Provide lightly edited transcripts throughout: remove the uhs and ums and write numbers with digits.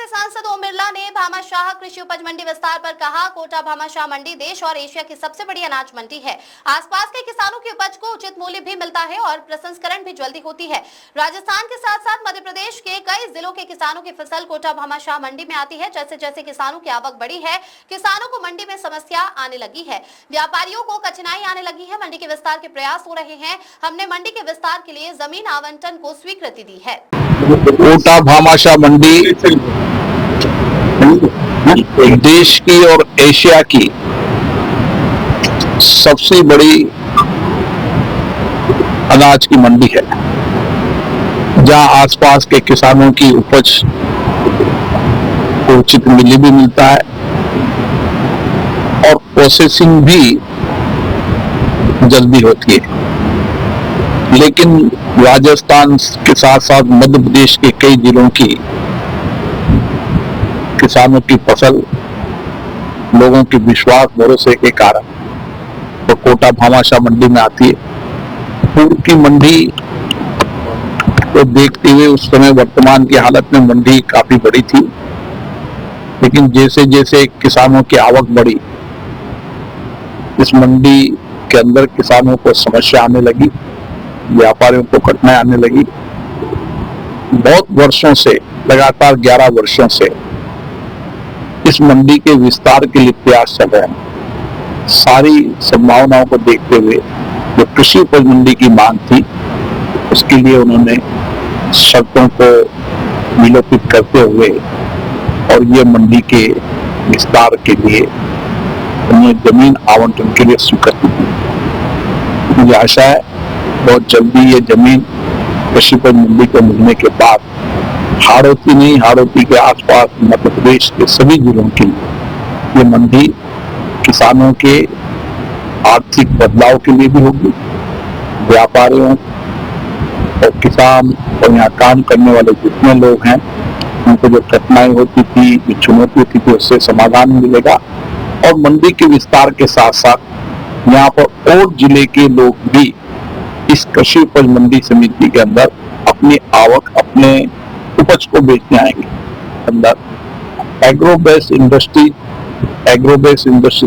के सांसद ओम बिरला ने भामाशाह कृषि उपज मंडी विस्तार पर कहा, कोटा भामाशाह मंडी देश और एशिया की सबसे बड़ी अनाज मंडी है। आसपास के किसानों की उपज को उचित मूल्य भी मिलता है और प्रसंस्करण भी जल्दी होती है। राजस्थान के साथ साथ मध्य प्रदेश के कई जिलों के किसानों की फसल कोटा भामाशाह मंडी में आती है। जैसे जैसे किसानों की आवक बढ़ी है, किसानों को मंडी में समस्या आने लगी है, व्यापारियों को कठिनाई आने लगी है। मंडी के विस्तार के प्रयास हो रहे हैं। हमने मंडी के विस्तार के लिए जमीन आवंटन को स्वीकृति दी है। कोटा भामाशाह मंडी देश की और एशिया की सबसे बड़ी अनाज की मंडी है, जहां आसपास के किसानों की उपज को उचित मूल्य भी मिलता है और प्रोसेसिंग भी जल्दी होती है। लेकिन राजस्थान के साथ साथ मध्य प्रदेश के कई जिलों की किसानों की फसल लोगों के विश्वास भरोसे के कारण तो कोटा भामाशाह मंडी में आती है। पूर्व की मंडी को देखते हुए उस समय वर्तमान की हालत में मंडी काफी बड़ी थी, लेकिन जैसे जैसे किसानों की आवक बढ़ी, इस मंडी के अंदर किसानों को समस्या आने लगी, व्यापारियों को कठिनाई आने लगी। बहुत वर्षों से, लगातार 11 वर्षों से इस मंडी के विस्तार के लिए प्रयास चल रहे हैं। सारी संभावनाओं को देखते हुए जो कृषि उपज मंडी की मांग थी, उसके लिए उन्होंने शर्तों को विलोपित करते हुए और ये मंडी के विस्तार के लिए उन्हें जमीन आवंटन के लिए स्वीकृति दी। मुझे आशा है बहुत जल्दी ये जमीन कृषि उपज मंडी को मिलने के बाद हाड़ौती नहीं, हाड़ौती के आसपास मध्य प्रदेश के सभी जिलों की ये मंडी किसानों के आर्थिक बदलाव के लिए भी होगी। व्यापारियों और किसान और यहाँ काम करने वाले जितने लोग हैं, उनको जो कठिनाई होती थी, जो चुनौती होती थी, उससे समाधान मिलेगा। और मंडी के विस्तार के साथ साथ यहाँ पर और जिले के लोग भी इस कृषि उपज मंडी समिति के अंदर अपनी आवक, अपने उपज को बेचने आएंगे। अंदर एग्रो बेस्ड इंडस्ट्रीज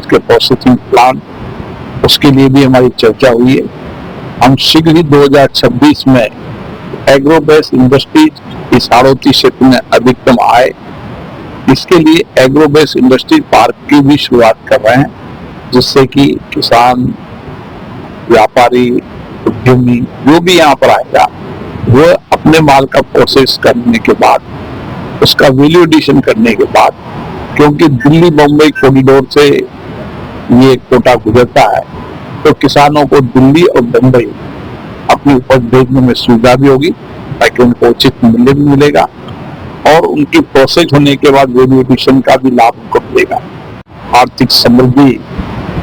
के प्रोसेसिंग प्लांट, उसके लिए भी हमारी चर्चा हुई है। हम शीघ्र ही 2026 में एग्रो बेस्ड इंडस्ट्रीज इस हाड़ौती क्षेत्र में अधिकतम आए, इसके लिए एग्रो बेस्ड इंडस्ट्रीज पार्क की भी शुरुआत कर रहे हैं, जिससे कि किसान, व्यापारी, उद्यमी जो भी यहाँ पर आएगा, वो अपने माल का प्रोसेस करने के बाद, उसका वैल्यू एडिशन करने के बाद, क्योंकि दिल्ली बम्बई कॉरिडोर से ये कोटा गुजरता है, तो किसानों को दिल्ली और बम्बई अपनी उपज भेजने में सुविधा भी होगी, ताकि उनको उचित मूल्य भी मिलेगा और उनकी प्रोसेस होने के बाद वैल्यू एडिशन का भी लाभ उनको मिलेगा। आर्थिक समृद्धि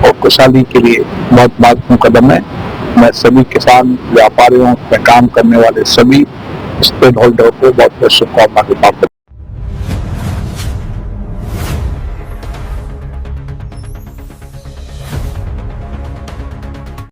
और खुशहाली के लिए बहुत महत्वपूर्ण कदम है। मैं सभी किसान, व्यापारियों में काम करने वाले सभी स्टेक होल्डर को बहुत बहुत शुभकामनाएं देता हूं।